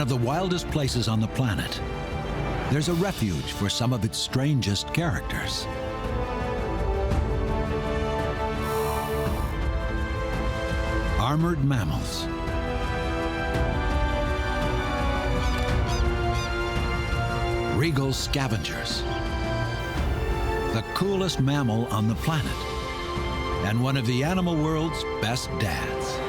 of the wildest places on the planet, there's a refuge for some of its strangest characters. Armored mammals. Regal scavengers. The coolest mammal on the planet. And one of the animal world's best dads.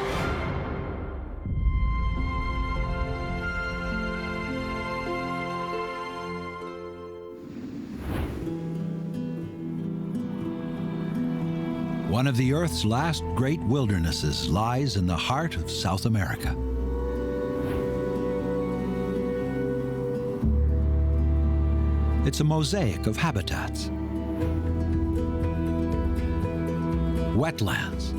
One of the Earth's last great wildernesses lies in the heart of South America. It's a mosaic of habitats. Wetlands.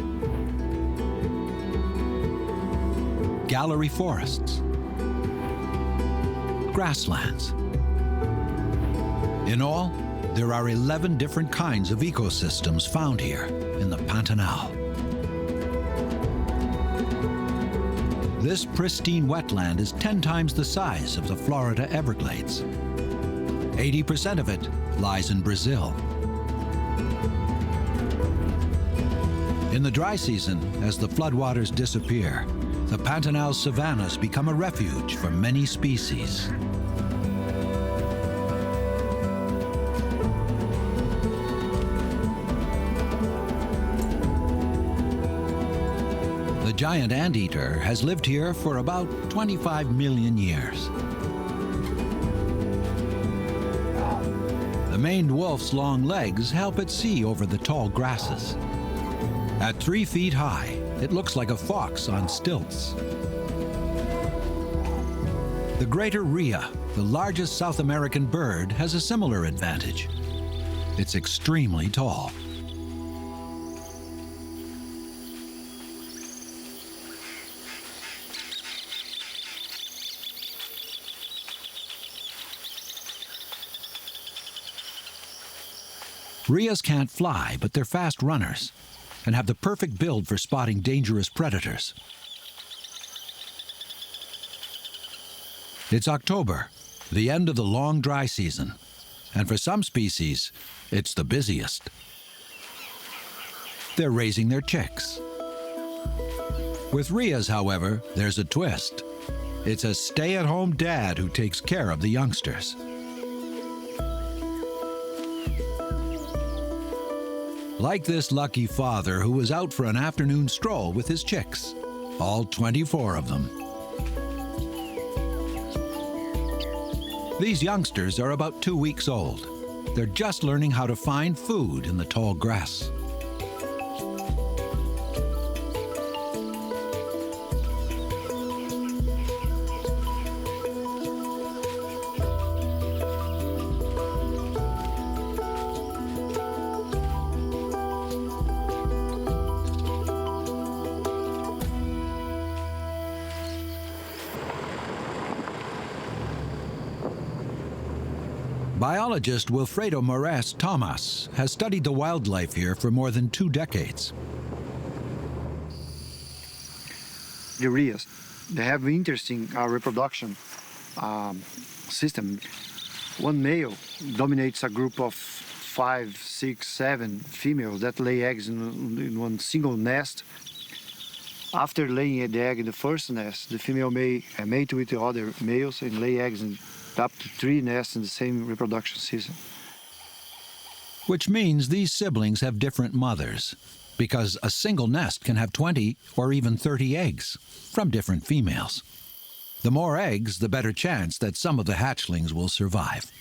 Gallery forests. Grasslands. In all, there are 11 different kinds of ecosystems found here in the Pantanal. This pristine wetland is 10 times the size of the Florida Everglades. 80% of it lies in Brazil. In the dry season, as the floodwaters disappear, the Pantanal's savannas become a refuge for many species. The giant anteater has lived here for about 25 million years. The maned wolf's long legs help it see over the tall grasses. At 3 feet high, it looks like a fox on stilts. The greater rhea, the largest South American bird, has a similar advantage. It's extremely tall. Rheas can't fly, but they're fast runners and have the perfect build for spotting dangerous predators. It's October, the end of the long dry season, and for some species, it's the busiest. They're raising their chicks. With Rheas, however, there's a twist. It's a stay-at-home dad who takes care of the youngsters. Like this lucky father who was out for an afternoon stroll with his chicks, all 24 of them. These youngsters are about 2 weeks old. They're just learning how to find food in the tall grass. Biologist Wilfredo Moraes Thomas has studied the wildlife here for more than 2 decades. The Rheas, they have interesting reproduction system. One male dominates a group of 5, 6, 7 females that lay eggs in one single nest. After laying the egg in the first nest, the female may mate with the other males and lay eggs in up to 3 nests in the same reproduction season. Which means these siblings have different mothers, because a single nest can have 20 or even 30 eggs from different females. The more eggs, the better chance that some of the hatchlings will survive.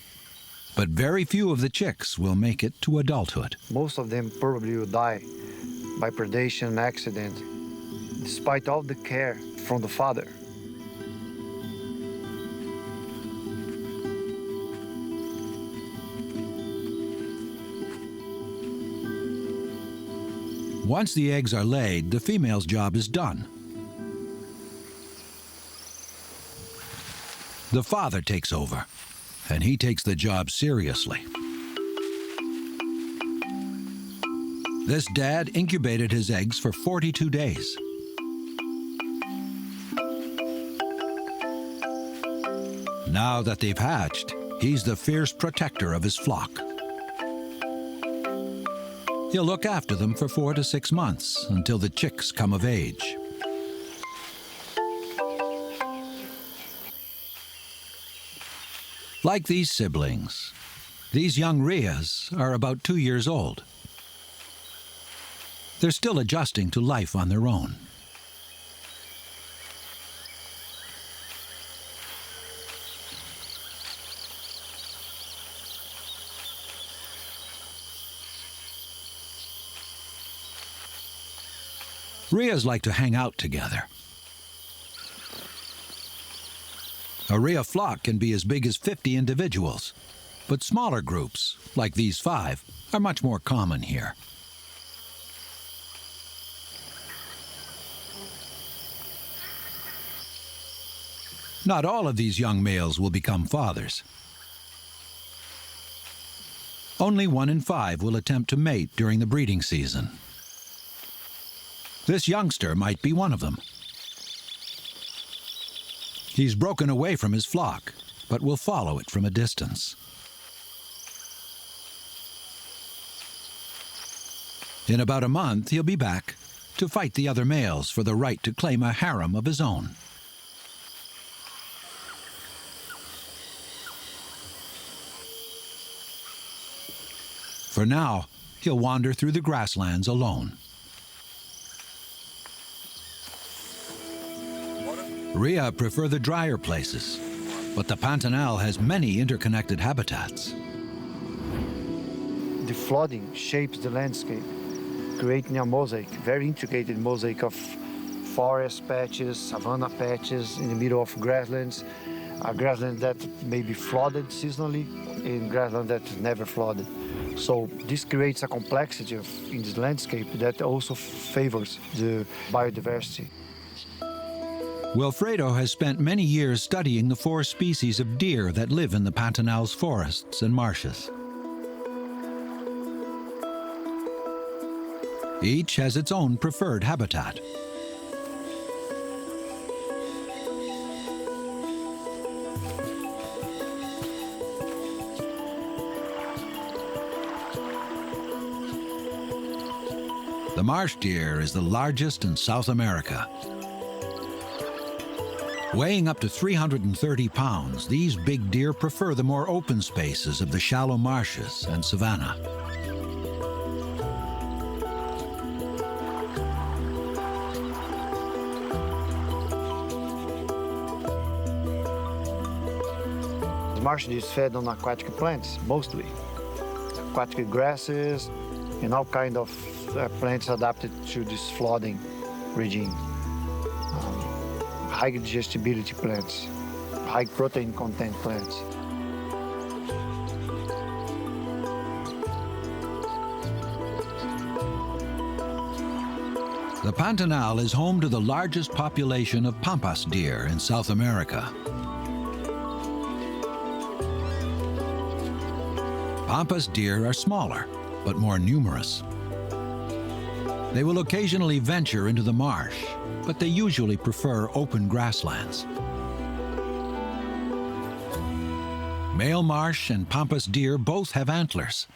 But very few of the chicks will make it to adulthood. Most of them probably will die by predation accident, despite all the care from the father. Once the eggs are laid, the female's job is done. The father takes over, and he takes the job seriously. This dad incubated his eggs for 42 days. Now that they've hatched, he's the fierce protector of his flock. He'll look after them for 4 to 6 months until the chicks come of age. Like these siblings, these young Rheas are about 2 years old. They're still adjusting to life on their own. Rheas like to hang out together. A Rhea flock can be as big as 50 individuals, but smaller groups, like these 5, are much more common here. Not all of these young males will become fathers. Only 1 in 5 will attempt to mate during the breeding season. This youngster might be one of them. He's broken away from his flock, but will follow it from a distance. In about a month, he'll be back to fight the other males for the right to claim a harem of his own. For now, he'll wander through the grasslands alone. Rhea prefer the drier places, but the Pantanal has many interconnected habitats. The flooding shapes the landscape, creating a mosaic, very intricate mosaic of forest patches, savanna patches in the middle of grasslands, a grassland that may be flooded seasonally, and grassland that is never flooded. So this creates a complexity in this landscape that also favors the biodiversity. Wilfredo has spent many years studying the 4 species of deer that live in the Pantanal's forests and marshes. Each has its own preferred habitat. The marsh deer is the largest in South America. Weighing up to 330 pounds, these big deer prefer the more open spaces of the shallow marshes and savanna. The marsh deer is fed on aquatic plants, mostly. Aquatic grasses and all kind of plants adapted to this flooding regime. High digestibility plants, high protein content plants. The Pantanal is home to the largest population of pampas deer in South America. Pampas deer are smaller, but more numerous. They will occasionally venture into the marsh, but they usually prefer open grasslands. Male marsh and pampas deer both have antlers.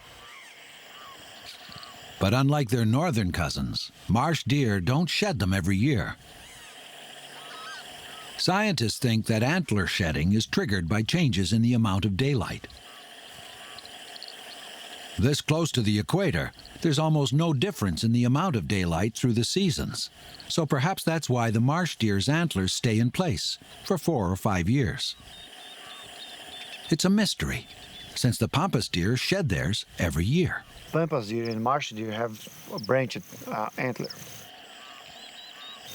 But unlike their northern cousins, marsh deer don't shed them every year. Scientists think that antler shedding is triggered by changes in the amount of daylight. This close to the equator, there's almost no difference in the amount of daylight through the seasons. So perhaps that's why the marsh deer's antlers stay in place for 4 or 5 years. It's a mystery, since the pampas deer shed theirs every year. Pampas deer and marsh deer have a branched antler,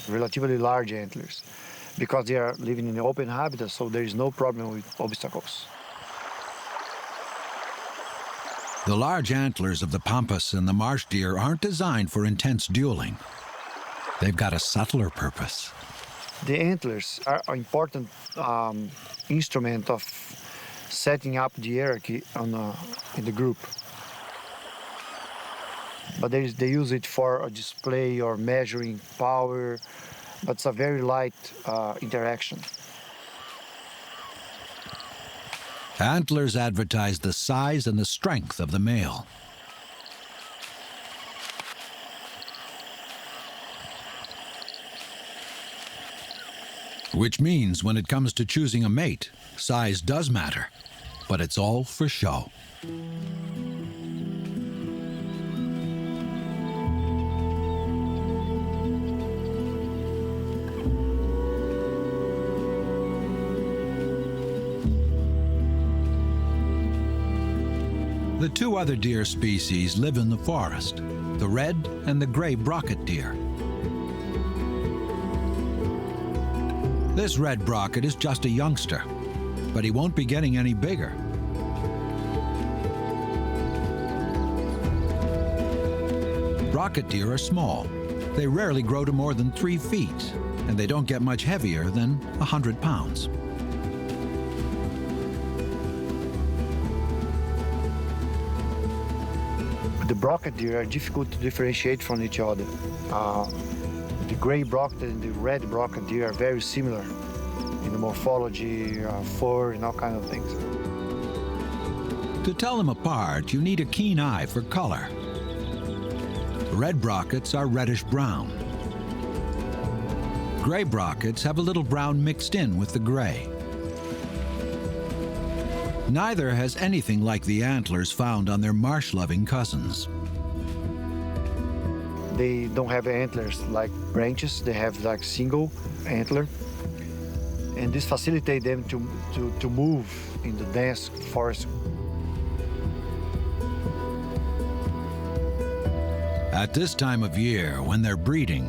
relatively large antlers, because they are living in an open habitat, so there is no problem with obstacles. The large antlers of the pampas and the marsh deer aren't designed for intense dueling. They've got a subtler purpose. The antlers are an important instrument of setting up the hierarchy in the group. But they use it for a display or measuring power, but it's a very light interaction. Antlers advertise the size and the strength of the male. Which means when it comes to choosing a mate, size does matter, but it's all for show. The two other deer species live in the forest, the red and the gray brocket deer. This red brocket is just a youngster, but he won't be getting any bigger. Brocket deer are small. They rarely grow to more than 3 feet, and they don't get much heavier than 100 pounds. The brocket deer are difficult to differentiate from each other. The gray brocket and the red brocket deer are very similar in the morphology, fur, and all kinds of things. To tell them apart, you need a keen eye for color. Red brockets are reddish-brown. Gray brockets have a little brown mixed in with the gray. Neither has anything like the antlers found on their marsh-loving cousins. They don't have antlers like branches, they have like single antler. And this facilitates them to move in the dense forest. At this time of year, when they're breeding,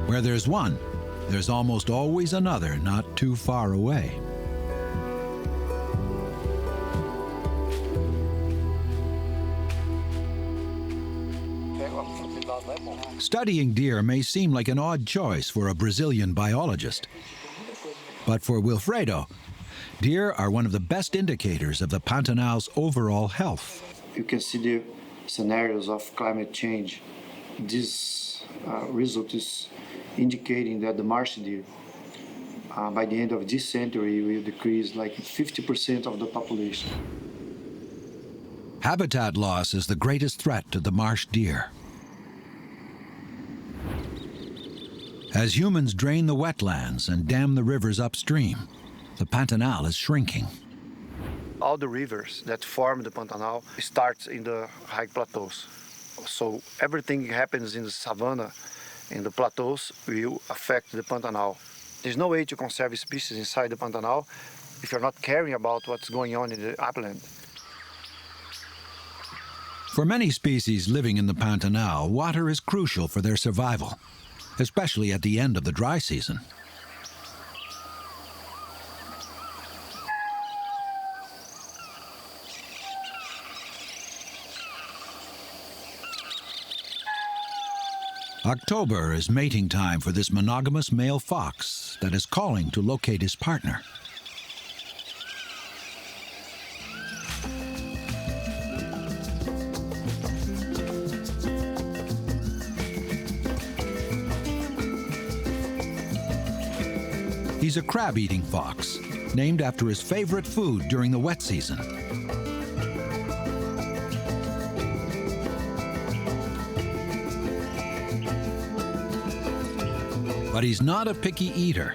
where there's one, there's almost always another not too far away. Studying deer may seem like an odd choice for a Brazilian biologist. But for Wilfredo, deer are one of the best indicators of the Pantanal's overall health. You can see the scenarios of climate change. This result is indicating that the marsh deer, by the end of this century, will decrease like 50% of the population. Habitat loss is the greatest threat to the marsh deer. As humans drain the wetlands and dam the rivers upstream, the Pantanal is shrinking. All the rivers that form the Pantanal starts in the high plateaus. So everything happens in the savanna, in the plateaus, will affect the Pantanal. There's no way to conserve species inside the Pantanal if you're not caring about what's going on in the upland. For many species living in the Pantanal, water is crucial for their survival, especially at the end of the dry season. October is mating time for this monogamous male fox that is calling to locate his partner. He's a crab-eating fox, named after his favorite food during the wet season. But he's not a picky eater.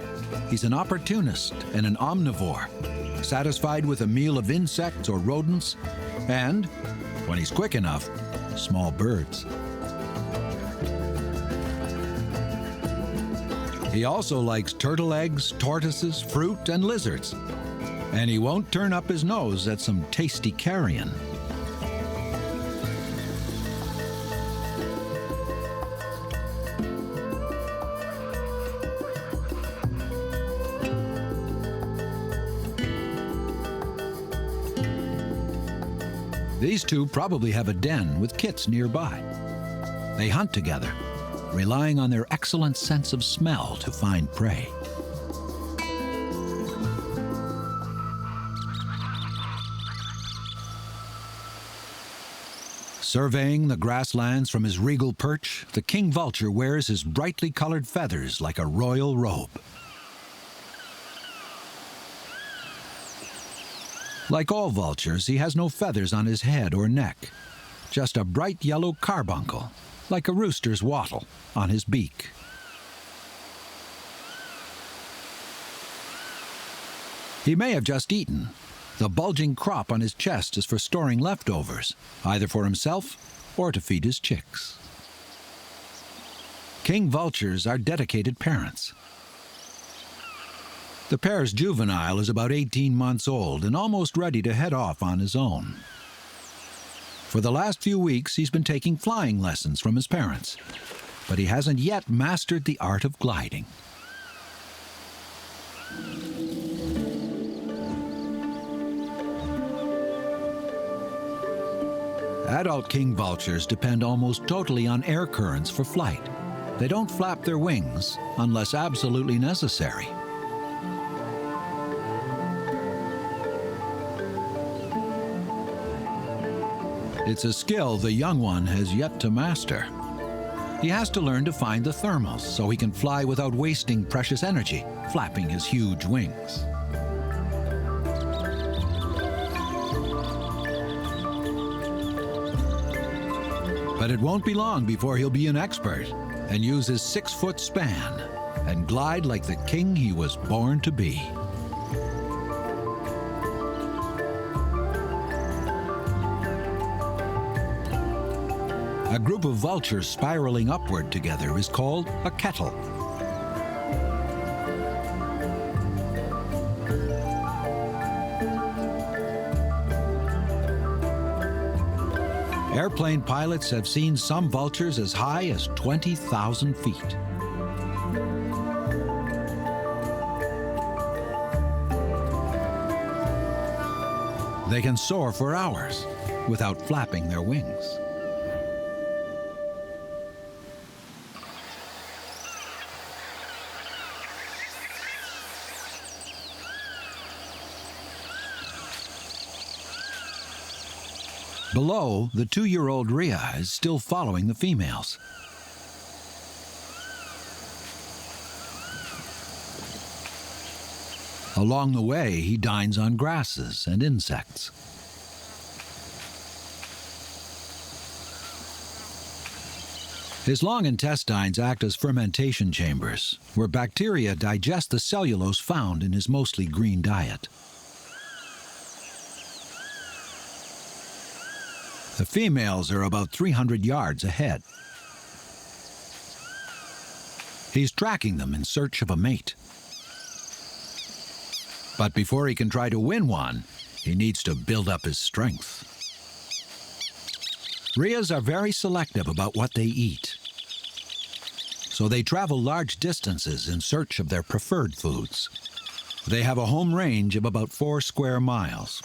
He's an opportunist and an omnivore, satisfied with a meal of insects or rodents, and, when he's quick enough, small birds. He also likes turtle eggs, tortoises, fruit, and lizards. And he won't turn up his nose at some tasty carrion. These two probably have a den with kits nearby. They hunt together, relying on their excellent sense of smell to find prey. Surveying the grasslands from his regal perch, the king vulture wears his brightly colored feathers like a royal robe. Like all vultures, he has no feathers on his head or neck, just a bright yellow carbuncle, like a rooster's wattle, on his beak. He may have just eaten. The bulging crop on his chest is for storing leftovers, either for himself or to feed his chicks. King vultures are dedicated parents. The pair's juvenile is about 18 months old and almost ready to head off on his own. For the last few weeks, he's been taking flying lessons from his parents, but he hasn't yet mastered the art of gliding. Adult king vultures depend almost totally on air currents for flight. They don't flap their wings unless absolutely necessary. It's a skill the young one has yet to master. He has to learn to find the thermals so he can fly without wasting precious energy, flapping his huge wings. But it won't be long before he'll be an expert and use his 6-foot span and glide like the king he was born to be. A group of vultures spiraling upward together is called a kettle. Airplane pilots have seen some vultures as high as 20,000 feet. They can soar for hours without flapping their wings. Below, the 2-year-old Rheas is still following the females. Along the way, he dines on grasses and insects. His long intestines act as fermentation chambers, where bacteria digest the cellulose found in his mostly green diet. The females are about 300 yards ahead. He's tracking them in search of a mate. But before he can try to win one, he needs to build up his strength. Rheas are very selective about what they eat, so they travel large distances in search of their preferred foods. They have a home range of about 4 square miles.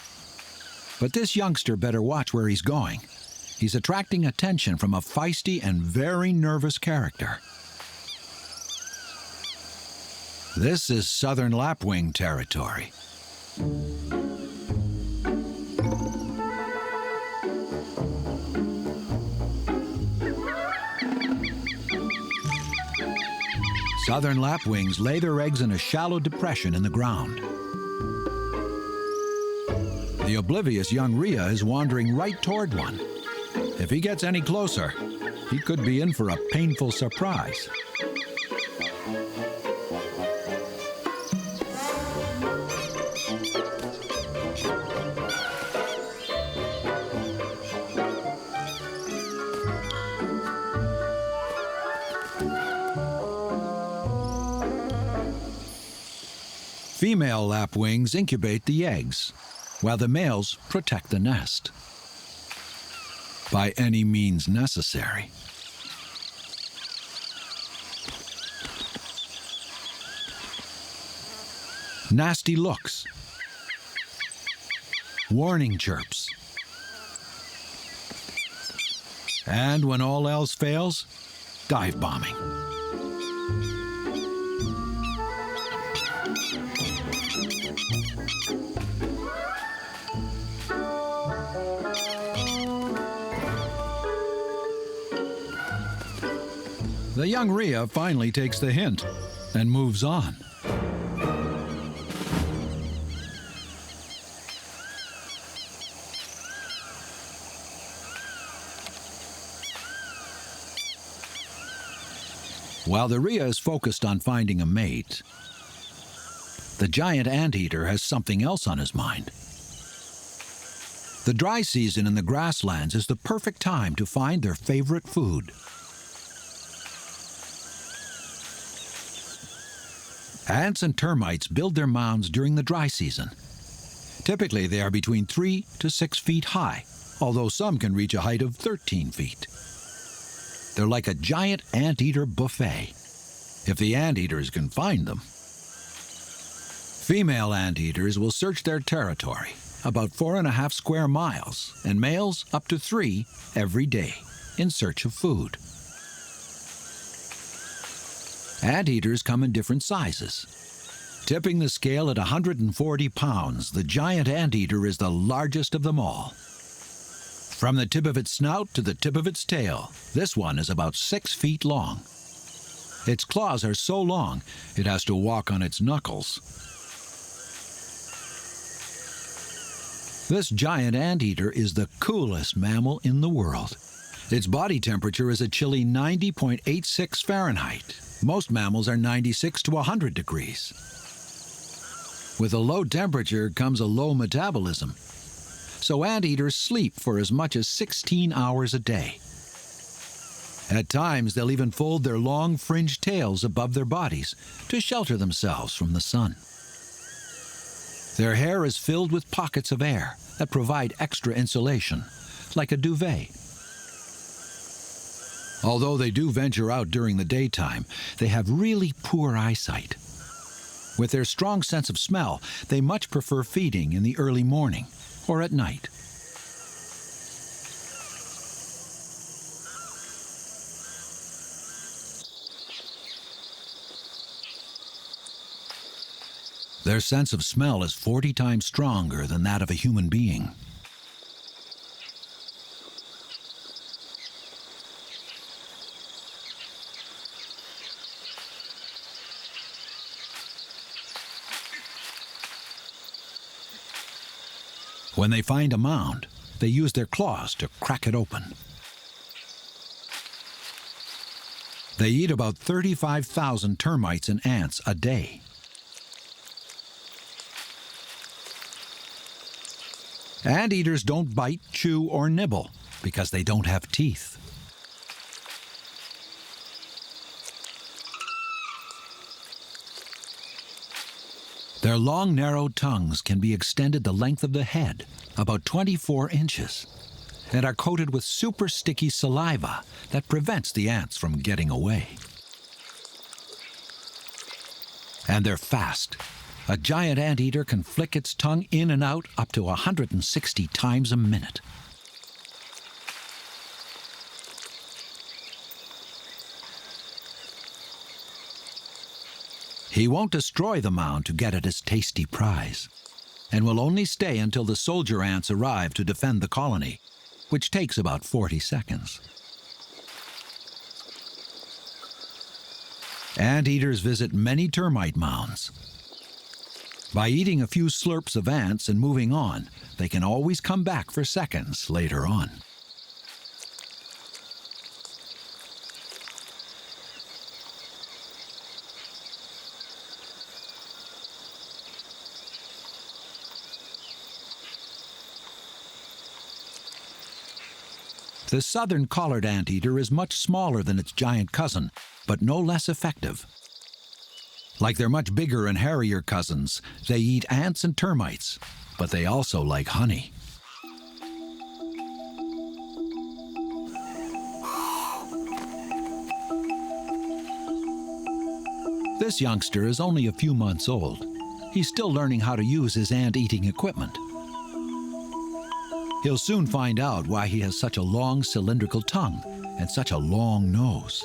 But this youngster better watch where he's going. He's attracting attention from a feisty and very nervous character. This is southern lapwing territory. Southern lapwings lay their eggs in a shallow depression in the ground. The oblivious young Rheas is wandering right toward one. If he gets any closer, he could be in for a painful surprise. Female lapwings incubate the eggs, while the males protect the nest. By any means necessary. Nasty looks. Warning chirps. And when all else fails, dive bombing. The young Rhea finally takes the hint and moves on. While the Rhea is focused on finding a mate, the giant anteater has something else on his mind. The dry season in the grasslands is the perfect time to find their favorite food. Ants and termites build their mounds during the dry season. Typically, they are between 3 to 6 feet high, although some can reach a height of 13 feet. They're like a giant anteater buffet, if the anteaters can find them. Female anteaters will search their territory, about 4.5 square miles, and males up to 3 every day, in search of food. Anteaters come in different sizes. Tipping the scale at 140 pounds, the giant anteater is the largest of them all. From the tip of its snout to the tip of its tail, this one is about 6 feet long. Its claws are so long, it has to walk on its knuckles. This giant anteater is the coolest mammal in the world. Its body temperature is a chilly 90.86 Fahrenheit. Most mammals are 96 to 100 degrees. With a low temperature comes a low metabolism, so anteaters sleep for as much as 16 hours a day. At times, they'll even fold their long fringed tails above their bodies to shelter themselves from the sun. Their hair is filled with pockets of air that provide extra insulation, like a duvet. Although they do venture out during the daytime, they have really poor eyesight. With their strong sense of smell, they much prefer feeding in the early morning or at night. Their sense of smell is 40 times stronger than that of a human being. When they find a mound, they use their claws to crack it open. They eat about 35,000 termites and ants a day. Anteaters don't bite, chew, or nibble because they don't have teeth. Their long, narrow tongues can be extended the length of the head, about 24 inches, and are coated with super sticky saliva that prevents the ants from getting away. And they're fast. A giant anteater can flick its tongue in and out up to 160 times a minute. He won't destroy the mound to get at his tasty prize, and will only stay until the soldier ants arrive to defend the colony, which takes about 40 seconds. Anteaters visit many termite mounds. By eating a few slurps of ants and moving on, they can always come back for seconds later on. The southern collared anteater is much smaller than its giant cousin, but no less effective. Like their much bigger and hairier cousins, they eat ants and termites, but they also like honey. This youngster is only a few months old. He's still learning how to use his ant-eating equipment. He'll soon find out why he has such a long cylindrical tongue and such a long nose.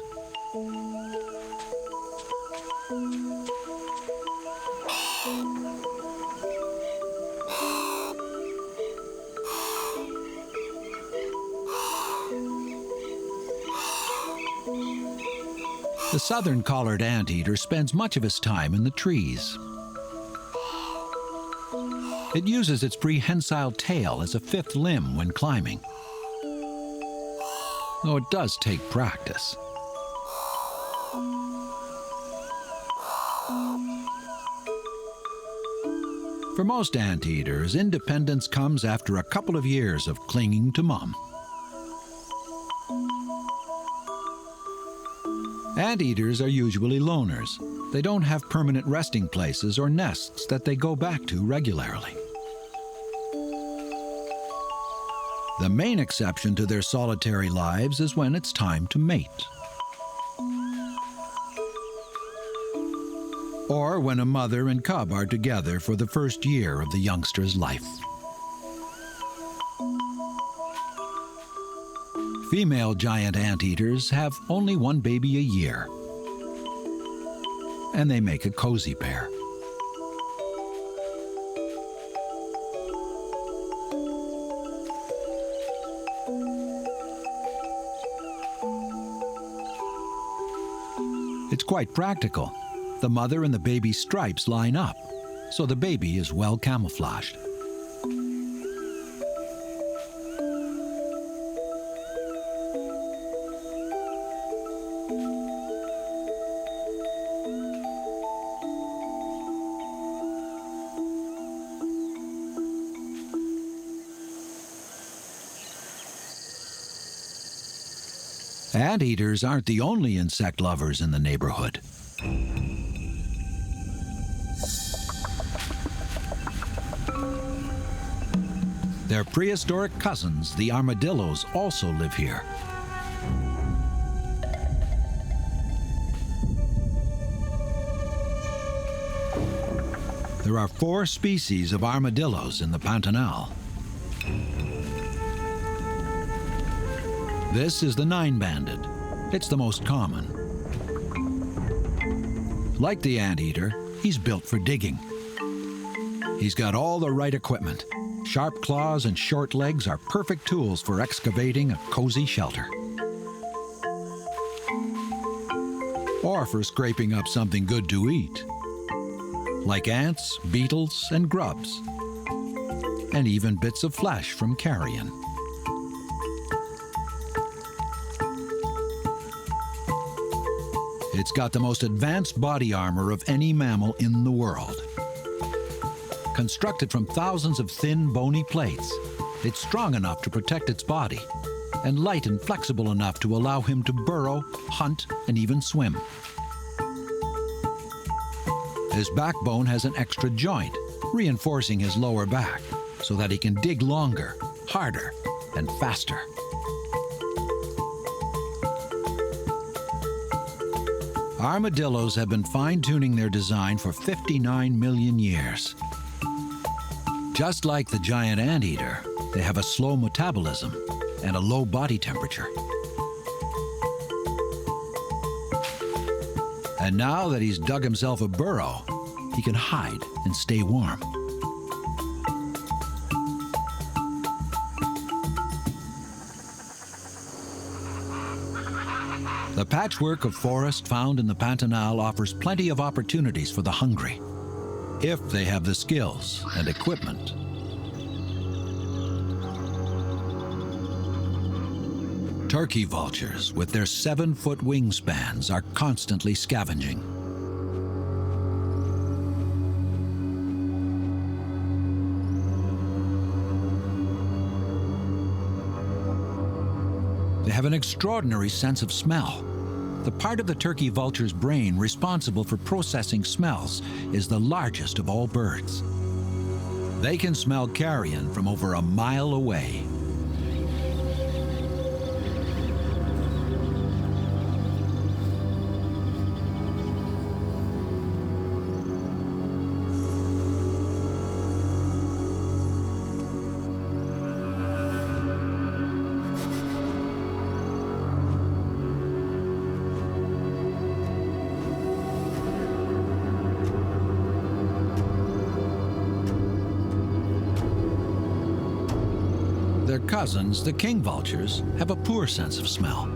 The southern collared anteater spends much of his time in the trees. It uses its prehensile tail as a fifth limb when climbing, though it does take practice. For most anteaters, independence comes after a couple of years of clinging to mom. Anteaters are usually loners. They don't have permanent resting places or nests that they go back to regularly. The main exception to their solitary lives is when it's time to mate. Or when a mother and cub are together for the first year of the youngster's life. Female giant anteaters have only one baby a year, and they make a cozy pair. It's quite practical. The mother and the baby's stripes line up, so the baby is well camouflaged. Anteaters aren't the only insect lovers in the neighborhood. Their prehistoric cousins, the armadillos, also live here. There are 4 species of armadillos in the Pantanal. This is the 9-banded. It's the most common. Like the anteater, he's built for digging. He's got all the right equipment. Sharp claws and short legs are perfect tools for excavating a cozy shelter. Or for scraping up something good to eat, like ants, beetles, and grubs, and even bits of flesh from carrion. It's got the most advanced body armor of any mammal in the world. Constructed from thousands of thin, bony plates, it's strong enough to protect its body, and light and flexible enough to allow him to burrow, hunt, and even swim. His backbone has an extra joint, reinforcing his lower back, so that he can dig longer, harder, and faster. Armadillos have been fine-tuning their design for 59 million years. Just like the giant anteater, they have a slow metabolism and a low body temperature. And now that he's dug himself a burrow, he can hide and stay warm. The patchwork of forest found in the Pantanal offers plenty of opportunities for the hungry, if they have the skills and equipment. Turkey vultures, with their 7-foot wingspans, are constantly scavenging. They have an extraordinary sense of smell. The part of the turkey vulture's brain responsible for processing smells is the largest of all birds. They can smell carrion from over a mile away. Their cousins, the king vultures, have a poor sense of smell.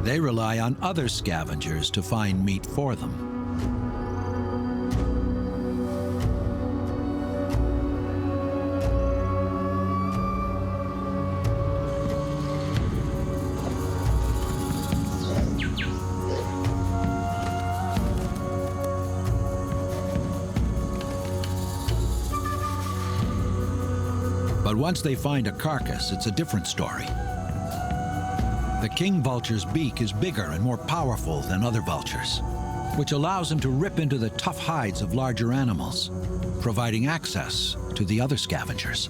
They rely on other scavengers to find meat for them. But once they find a carcass, it's a different story. The king vulture's beak is bigger and more powerful than other vultures, which allows him to rip into the tough hides of larger animals, providing access to the other scavengers.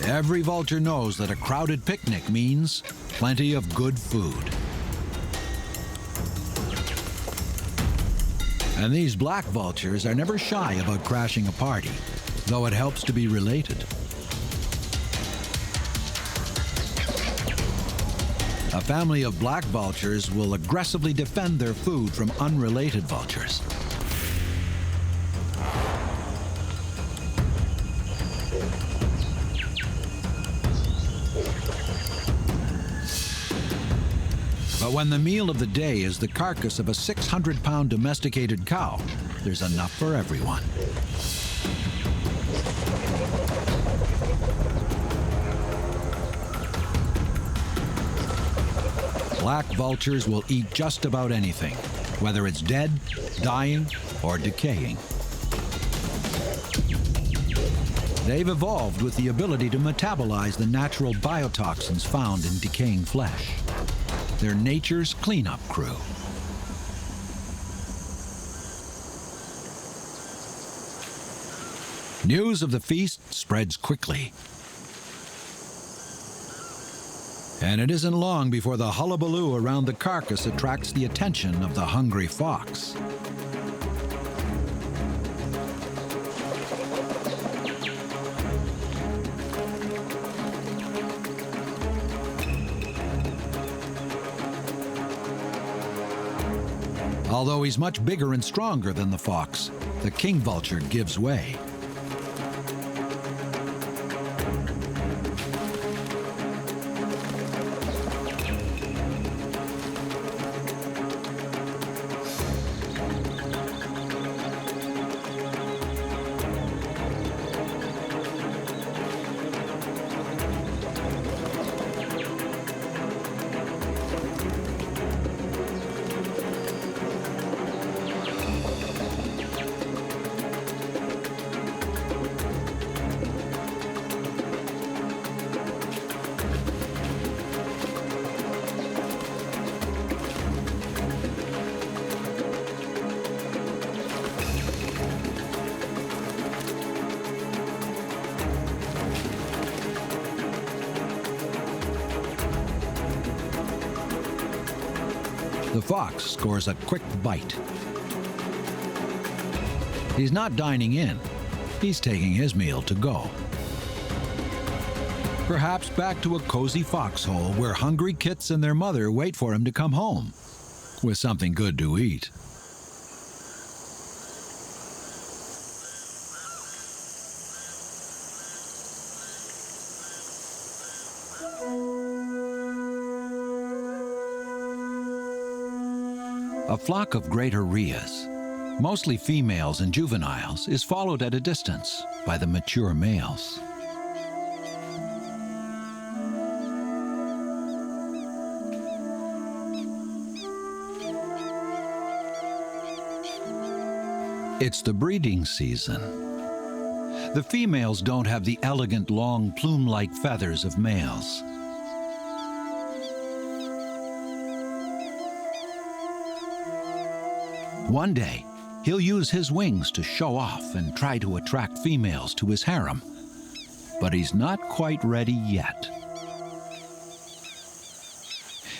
Every vulture knows that a crowded picnic means plenty of good food. And these black vultures are never shy about crashing a party, though it helps to be related. A family of black vultures will aggressively defend their food from unrelated vultures. But when the meal of the day is the carcass of a 600-pound domesticated cow, there's enough for everyone. Black vultures will eat just about anything, whether it's dead, dying, or decaying. They've evolved with the ability to metabolize the natural biotoxins found in decaying flesh. They're nature's cleanup crew. News of the feast spreads quickly. And it isn't long before the hullabaloo around the carcass attracts the attention of the hungry fox. Although he's much bigger and stronger than the fox, the king vulture gives way. The fox scores a quick bite. He's not dining in. He's taking his meal to go. Perhaps back to a cozy foxhole where hungry kits and their mother wait for him to come home with something good to eat. A flock of greater Rheas, mostly females and juveniles, is followed at a distance by the mature males. It's the breeding season. The females don't have the elegant, long, plume-like feathers of males. One day, he'll use his wings to show off and try to attract females to his harem. But he's not quite ready yet.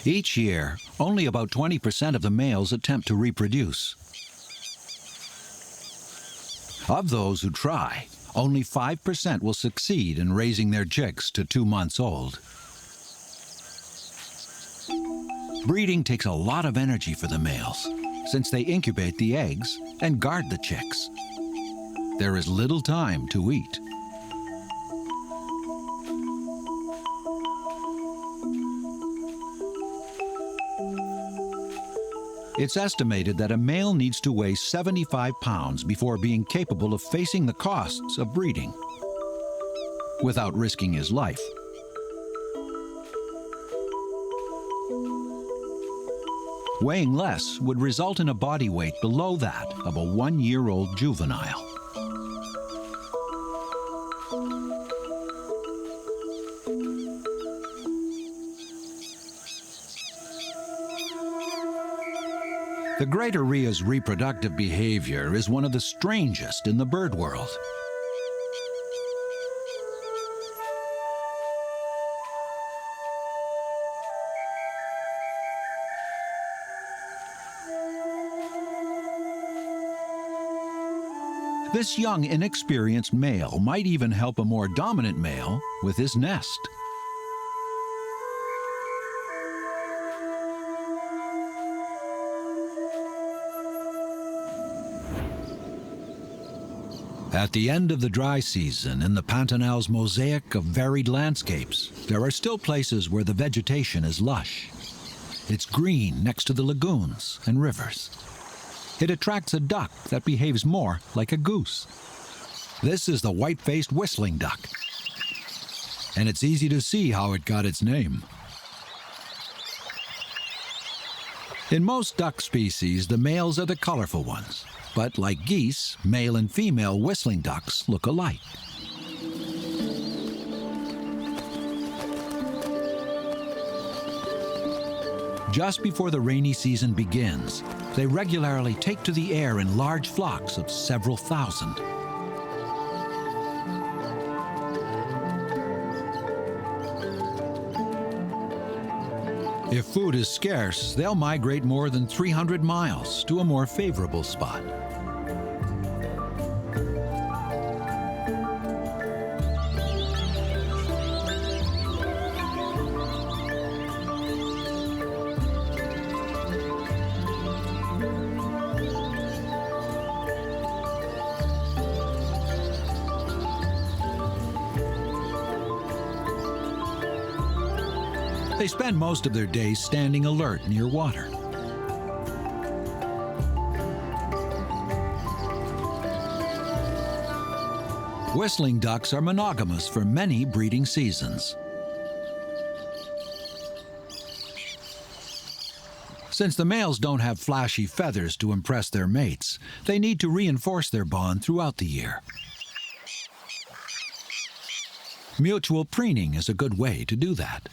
Each year, only about 20% of the males attempt to reproduce. Of those who try, only 5% will succeed in raising their chicks to 2 months old. Breeding takes a lot of energy for the males, since they incubate the eggs and guard the chicks. There is little time to eat. It's estimated that a male needs to weigh 75 pounds before being capable of facing the costs of breeding without risking his life. Weighing less would result in a body weight below that of a 1-year-old juvenile. The greater Rhea's reproductive behavior is one of the strangest in the bird world. This young, inexperienced male might even help a more dominant male with his nest. At the end of the dry season, in the Pantanal's mosaic of varied landscapes, there are still places where the vegetation is lush. It's green next to the lagoons and rivers. It attracts a duck that behaves more like a goose. This is the white-faced whistling duck, and it's easy to see how it got its name. In most duck species, the males are the colorful ones, but like geese, male and female whistling ducks look alike. Just before the rainy season begins, they regularly take to the air in large flocks of several thousand. If food is scarce, they'll migrate more than 300 miles to a more favorable spot. They spend most of their days standing alert near water. Whistling ducks are monogamous for many breeding seasons. Since the males don't have flashy feathers to impress their mates, they need to reinforce their bond throughout the year. Mutual preening is a good way to do that.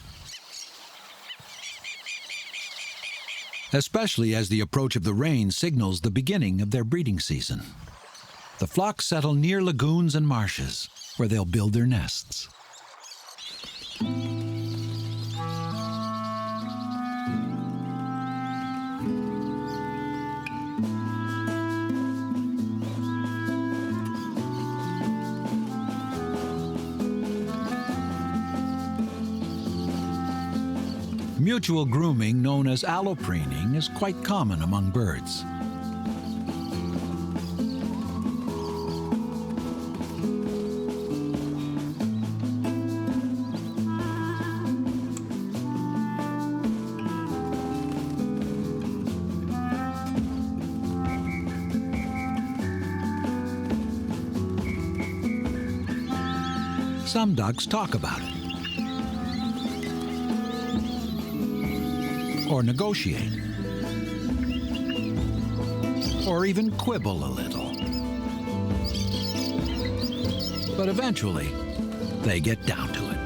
Especially as the approach of the rain signals the beginning of their breeding season. The flocks settle near lagoons and marshes, where they'll build their nests. Mutual grooming, known as allopreening, is quite common among birds. Some ducks talk about it, or negotiate, or even quibble a little. But eventually, they get down to it.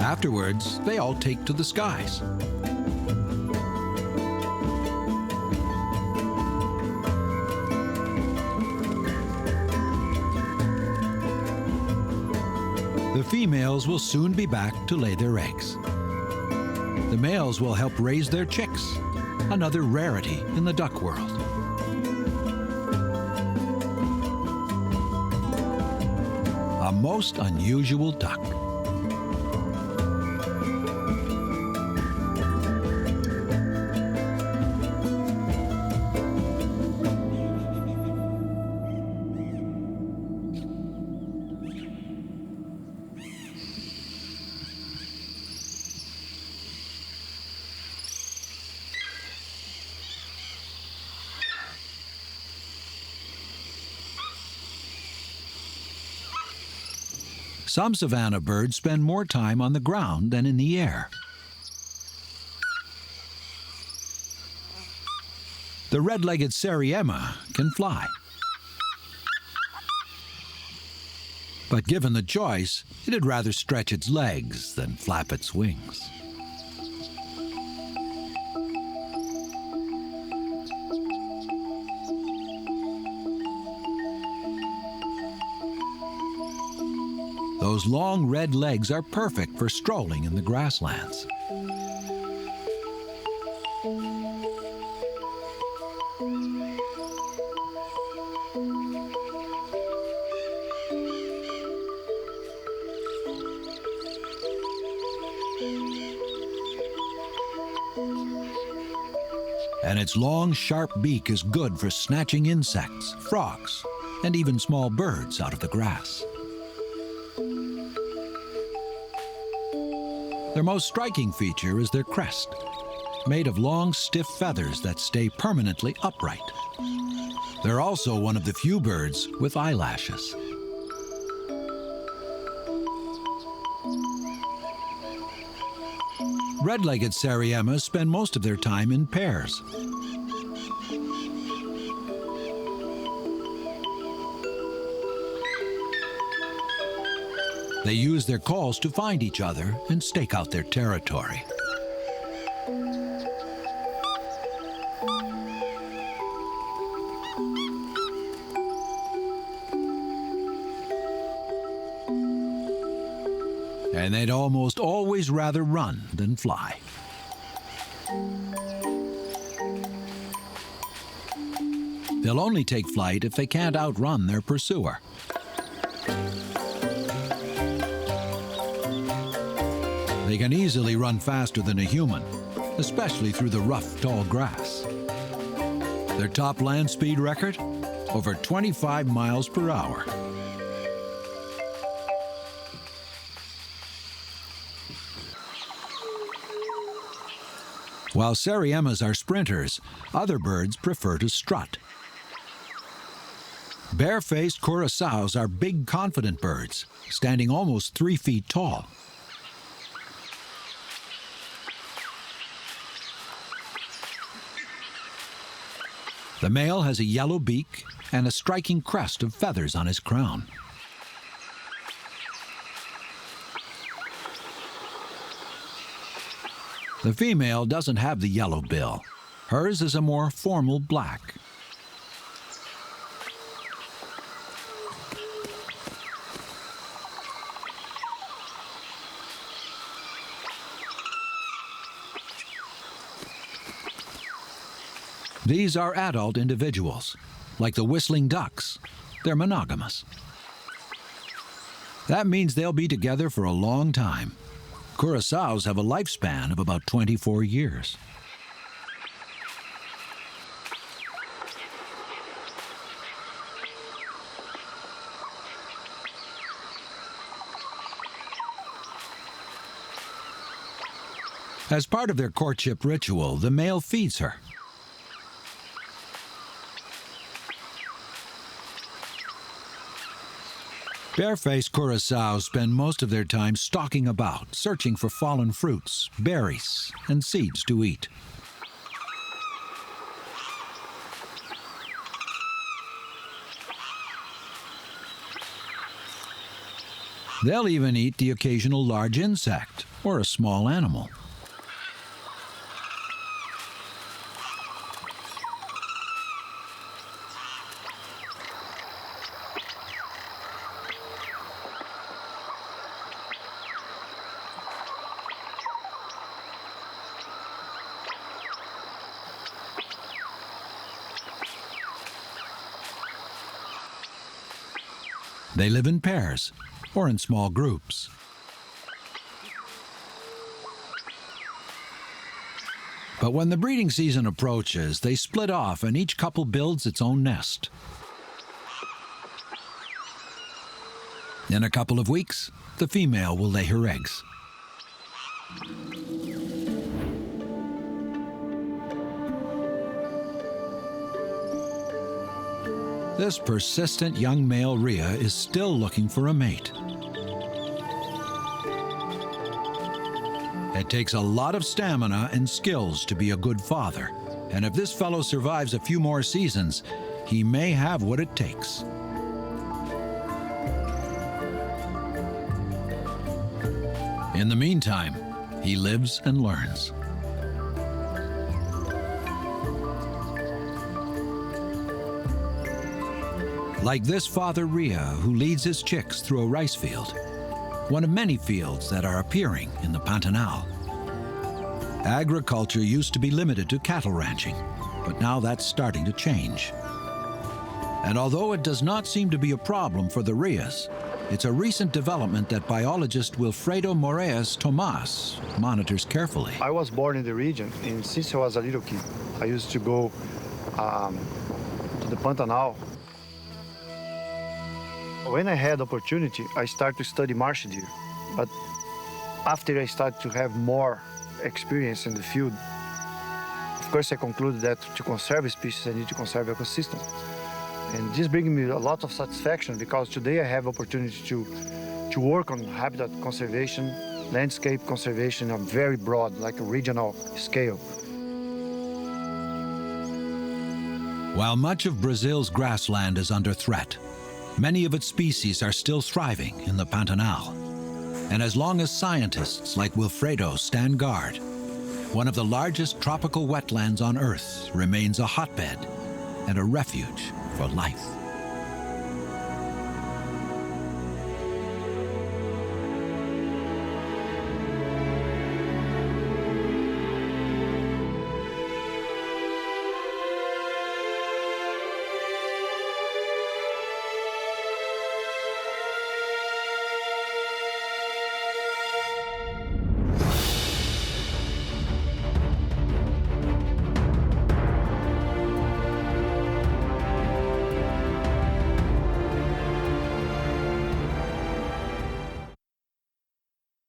Afterwards, they all take to the skies. The females will soon be back to lay their eggs. The males will help raise their chicks, another rarity in the duck world. A most unusual duck. Some savanna birds spend more time on the ground than in the air. The red-legged Sariema can fly. But given the choice, it'd rather stretch its legs than flap its wings. Those long red legs are perfect for strolling in the grasslands. And its long, sharp beak is good for snatching insects, frogs, and even small birds out of the grass. Their most striking feature is their crest, made of long, stiff feathers that stay permanently upright. They're also one of the few birds with eyelashes. Red-legged Sariemas spend most of their time in pairs. They use their calls to find each other and stake out their territory. And they'd almost always rather run than fly. They'll only take flight if they can't outrun their pursuer. They can easily run faster than a human, especially through the rough, tall grass. Their top land speed record? Over 25 miles per hour. While Sariemas are sprinters, other birds prefer to strut. Bare-faced curassows are big, confident birds, standing almost 3 feet tall. The male has a yellow beak and a striking crest of feathers on his crown. The female doesn't have the yellow bill. Hers is a more formal black. These are adult individuals. Like the whistling ducks, they're monogamous. That means they'll be together for a long time. Curassows have a lifespan of about 24 years. As part of their courtship ritual, the male feeds her. Bare-faced curassows spend most of their time stalking about, searching for fallen fruits, berries, and seeds to eat. They'll even eat the occasional large insect or a small animal. They live in pairs or in small groups. But when the breeding season approaches, they split off and each couple builds its own nest. In a couple of weeks, the female will lay her eggs. This persistent young male Rhea is still looking for a mate. It takes a lot of stamina and skills to be a good father. And if this fellow survives a few more seasons, he may have what it takes. In the meantime, he lives and learns. Like this father Rheas, who leads his chicks through a rice field, one of many fields that are appearing in the Pantanal. Agriculture used to be limited to cattle ranching, but now that's starting to change. And although it does not seem to be a problem for the Rheas, it's a recent development that biologist Wilfredo Moraes Tomas monitors carefully. I was born in the region, and since I was a little kid, I used to go to the Pantanal. When I had opportunity, I started to study marsh deer. But after I started to have more experience in the field, of course I concluded that to conserve species, I need to conserve ecosystem. And this brings me a lot of satisfaction because today I have opportunity to work on habitat conservation, landscape conservation on very broad, like a regional scale. While much of Brazil's grassland is under threat, many of its species are still thriving in the Pantanal. And as long as scientists like Wilfredo stand guard, one of the largest tropical wetlands on Earth remains a hotbed and a refuge for life.